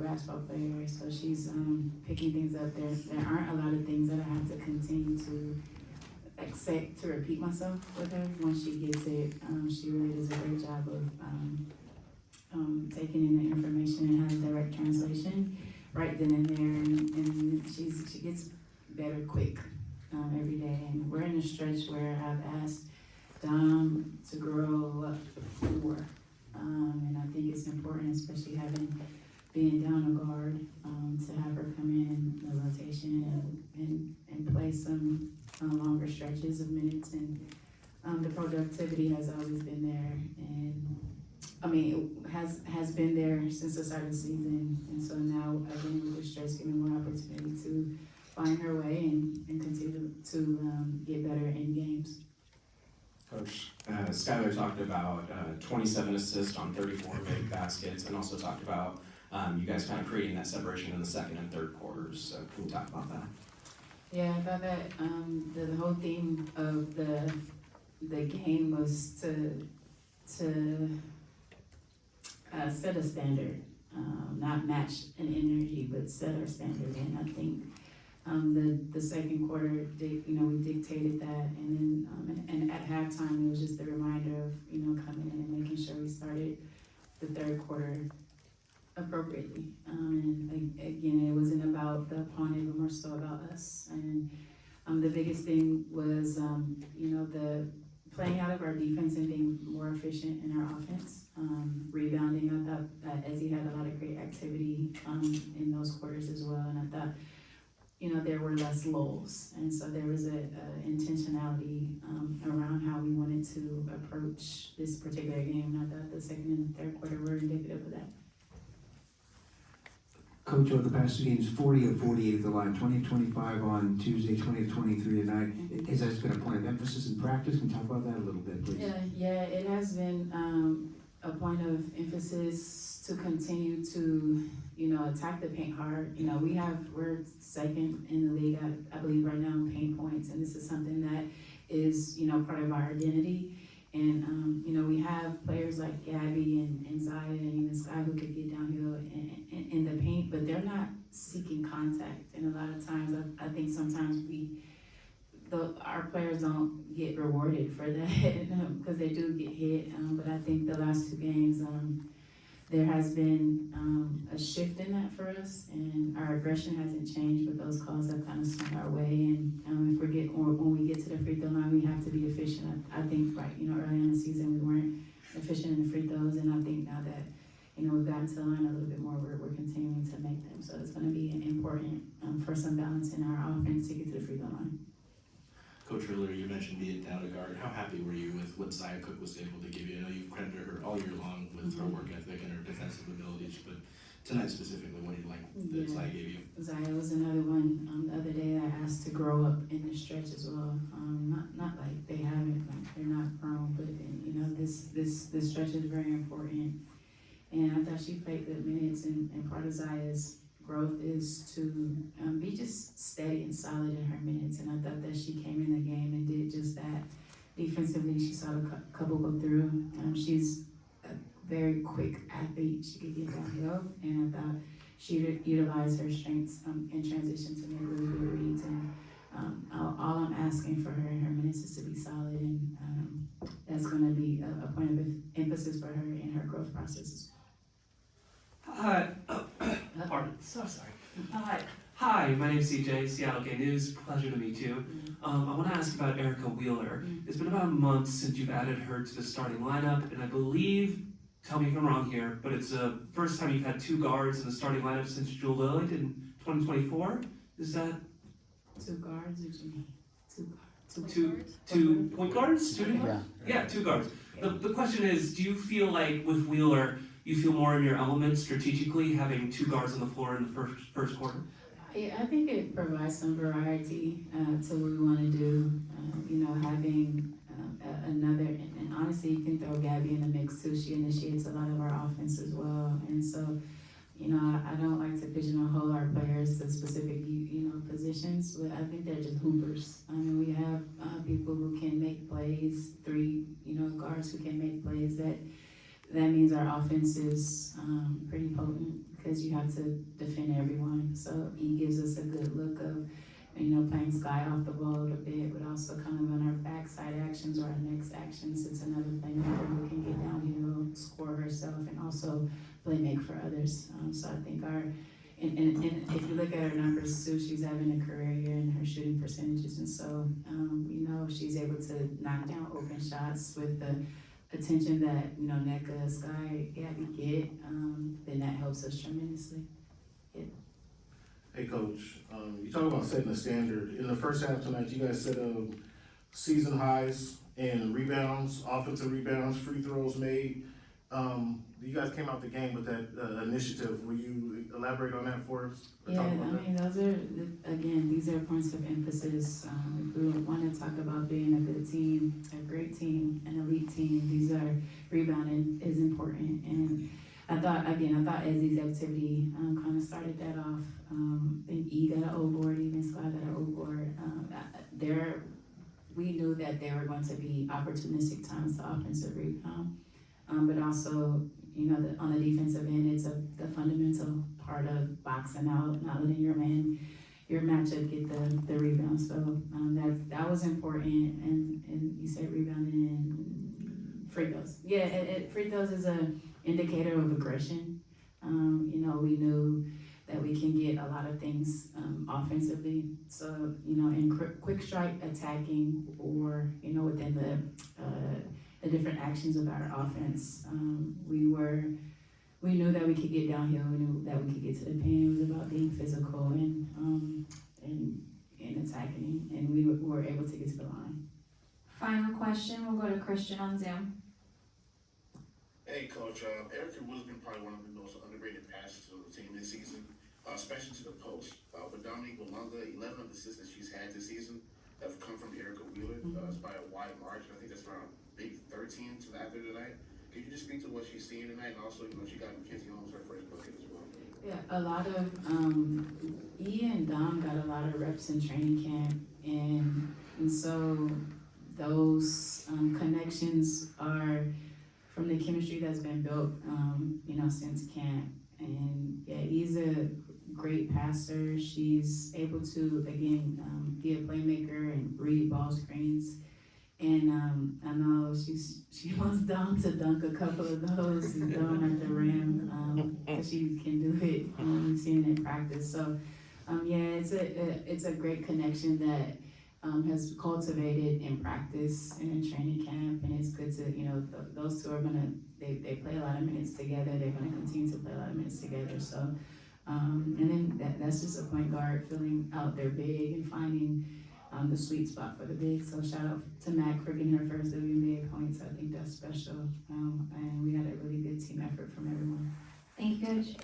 basketball player, so she's picking things up. There aren't a lot of things that I have to continue to accept to repeat myself with her. Once she gets it, she really does a great job of taking in the information and having direct translation right then and there, and she gets better quick every day. And we're in a stretch where I've asked Dom to grow up more, and I think it's important, especially being down a guard, to have her come in the rotation and play some longer stretches of minutes. And the productivity has always been there, and I mean, it has been there since the start of the season. And so now, again, with the stretch, giving more opportunity to find her way and continue to get better in games. Coach, Skylar talked about 27 assists on 34 big baskets, and also talked about you guys kind of creating that separation in the second and third quarters. So can you talk about that? Yeah, I thought that the whole theme of the game was to set a standard, not match an energy, but set our standard. And I think the second quarter, we dictated that, and then and at halftime it was just a reminder of coming in and making sure we started the third quarter appropriately. And again, it wasn't about the opponent, but more so about us. And the biggest thing was the playing out of our defense and being more efficient in our offense. Rebounding, I thought that Ezzy had a lot of great activity in those quarters as well, and I thought there were less lulls, and so there was a intentionality around how we wanted to approach this particular game, and I thought the second and third quarter were indicative of that. Coach, over the past two games, 40 of 48 at the line, 20 of 25 on Tuesday, 20 of 23 tonight. Has that been a point of emphasis in practice? Can you talk about that a little bit, please? Yeah, it has been a point of emphasis to continue to, attack the paint hard. We're second in the league, I believe right now in paint points, and this is something that is, part of our identity. And, we have players like Gabby and Zaya and even Sky who could get downhill in the paint, but they're not seeking contact. And a lot of times, I think sometimes our players don't get rewarded for that because they do get hit. But I think the last two games, there has been a shift in that for us, and our aggression hasn't changed, but those calls have kind of swung our way. And when we get to the free throw line, we have to be efficient. I think early in the season we weren't efficient in the free throws, and I think now that we've gotten to the line a little bit more, we're continuing to make them. So it's going to be important for some balance in our offense to get to the free throw line. Coach, earlier you mentioned being down a guard. How happy were you with what Zaya Cook was able to give you? I know you've credited her all year long with her work ethic and her defensive abilities, but tonight specifically, what did you like that Zaya gave you? Zaya was another one. The other day I asked to grow up in the stretch as well. Not like they haven't, like they're not grown, but this stretch is very important. And I thought she played good minutes, and part of Zaya's growth is to be just steady and solid in her minutes, and I thought that she came in the game and did just that. Defensively, she saw a couple go through. She's a very quick athlete. She could get downhill, and I thought she utilized her strengths in transition to make really good reads. And all I'm asking for her in her minutes is to be solid, and that's going to be a point of emphasis for her in her growth process. Hi. Pardon. So sorry. Hi, my name's CJ, Seattle Gay News. Pleasure to meet you. I want to ask about Erica Wheeler. It's been about a month since you've added her to the starting lineup, and I believe, tell me if I'm wrong here, but it's the first time you've had two guards in the starting lineup since Jewel Lillard in 2024. Is that? Two guards, what do you mean? Two point guards? Yeah, two guards. The question is, do you feel like with Wheeler, you feel more in your element strategically, having two guards on the floor in the first quarter? Yeah, I think it provides some variety to what we want to do. Having another, and honestly, you can throw Gabby in the mix too. She initiates a lot of our offense as well, and so I don't like to pigeonhole our players to specific positions, but I think they're just hoopers. I mean, we have people who can make plays, three guards who can make plays. That means our offense is pretty potent because you have to defend everyone. So E gives us a good look of, playing Sky off the ball a bit, but also kind of on our backside actions or our next actions. It's another playmaker who can get downhill, score herself, and also play make for others. So I think and if you look at her numbers too, she's having a career year in her shooting percentages, and so, she's able to knock down open shots with the attention that, NECA, Sky, Gabby get, then that helps us tremendously. Hey, Coach, you talk about setting a standard. In the first half tonight, you guys set season highs in rebounds, offensive rebounds, free throws made. You guys came out the game with that initiative. Will you elaborate on that for us? Yeah, those are, again, these are points of emphasis. If we want to talk about being a good team, a great team, an elite team, these are, rebounding is important. And I thought Ezzy's activity kind of started that off. And E got an O board, even Sky got an O board. We knew that there were going to be opportunistic times to offensive rebound. But also, on the defensive end, it's the fundamental part of boxing out, not letting your matchup get the rebound. So that was important. And you said rebounding and free throws. Yeah, free throws is an indicator of aggression. We knew that we can get a lot of things offensively. So, in quick strike attacking or, within the different actions of our offense, we knew that we could get downhill. We knew that we could get to the paint. It was about being physical and attacking, and we were able to get to the line. Final question, we'll go to Christian on Zoom. Hey, Coach. Erica Wheeler's been probably one of the most underrated passers of the team this season, especially to the post. With Dominique Malunga, 11 of the assists that she's had this season have come from Erica Wheeler. It's by a wide margin. I think that's around maybe 13 to the after tonight. Can you just speak to what she's seeing tonight? And also, she got Mackenzie Holmes her first bucket as well. Yeah, a lot of E and Dom got a lot of reps in training camp, and so those connections are from the chemistry that's been built, since camp. And yeah, E's a great passer. She's able to, again, be a playmaker and read ball screens. And I know she wants Dom to dunk a couple of those and throw them at the rim, because she can do it. We've seen it in practice. So, it's a great connection that has cultivated in practice and in training camp, and it's good to, those two are they play a lot of minutes together. They're gonna continue to play a lot of minutes together. So, and then that's just a point guard filling out their big and finding the sweet spot for the big. So shout out to Mac for getting her first WNBA points. I think that's special. And we had a really good team effort from everyone. Thank you, Coach.